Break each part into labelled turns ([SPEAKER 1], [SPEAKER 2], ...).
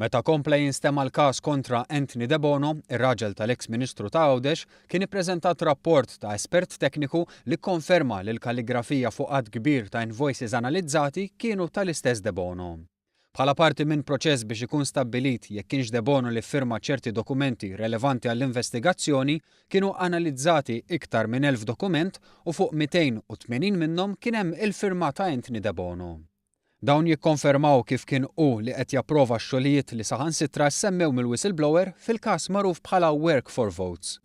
[SPEAKER 1] Meta kompla jinstema l-każ kontra Anthony De Bono, ir-raġel tal-eks Ministru ta' Għawdex, kien ippreżentat rapport ta' espert tekniku li kkonferma li l-kalligrafija fuq għadd kbir ta' invoices analizzati kienu tal-istess De Bono. Bħala parti minn proċess biex ikun stabbilit jekk kienx De Bono li firma ċerti dokumenti relevanti għall-investigazzjoni, kienu analizzati iktar minn 1000 dokument u fuq 280 minnhom kien hemm il-firma ta' Anthony De Bono. Dawn jikkonfermaw kif kien li qed japprova x-xogħlijiet li saħansitra semmew mill-whistleblower fil-każ magħruf bħala Work for Votes.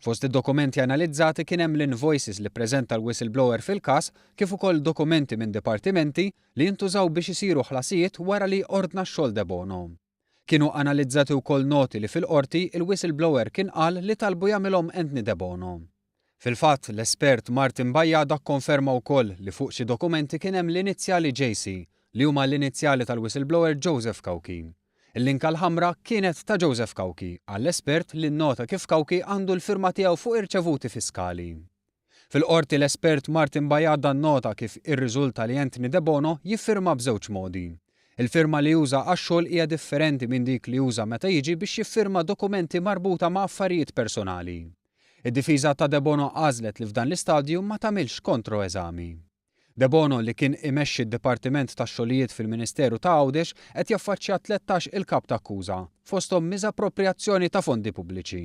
[SPEAKER 1] Fost id-dokumenti analizzati kien hemm l-invoices li ppreżenta l-whistleblower fil-każ kif ukoll dokumenti minn dipartimenti li jintużaw biex isiru ħlasijiet wara li ordna x-xogħol De Bono. Kienu analizzati wkoll noti li fil-qorti il-whistleblower kien qal li talbu jagħmilhom Anthony De Bono. Fil-fatt, l-espert Martin Bajjada kkonferma wkoll li fuq xi dokumenti kien hemm l-inizjali JC li huma l-inizjali tal-whistleblower Joseph Kawki. Il-linka l-ħamra kienet ta' Joseph Kawki, għall-espert li nnota kif Kawki għandu l-firma tiegħu fuq irċevuti fiskali. Fil-qorti l-espert Martin Bajjada nnota kif ir-riżulta li Anthony De Bono jiffirma b'żewġ modi. Il-firma li juża għax-xogħol hija differenti minn dik li juża meta jiġi biex jiffirma dokumenti marbuta ma' affarijiet personali. Id-difiża ta' De Bono għażlet li f'dan l-istadju ma tagħmilx kontroeżami. De Bono li kien imexxi d-Dipartiment tax-Xogħlijiet fil-Ministeru ta' Għawdex qed jaffaċċja 13 il-kap ta' akkuża, fosthom miżapproprjazzjoni ta' fondi pubbliċi.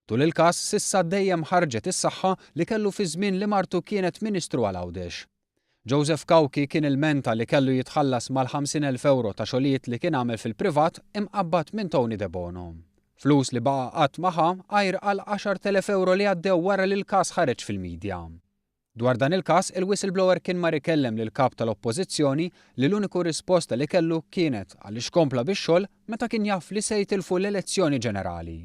[SPEAKER 1] Tul il-każ s'issa dejjem ħarġet is-saħħa li kellu fi żmien li martu kienet Ministru għal Għawdex. Joseph Kawki kien il-menta li kellu jitħallas mal-50,000 euro ta' xogħlijiet li kien għamel fil-privat imqabbad minn Tony De Bono. Flus li baqa' qatt magħha għajr għal 10,000 euro li għaddew wara li l-każ ħareġ fil-midja. Dwar dan il-każ, il-whistleblower kien mar ikellem lil kap tal-Oppożizzjoni li l-uniku risposta li kellu kienet għaliex kompla bix-xogħol meta kien jaf li se jitilfu l-elezzjoni ġenerali.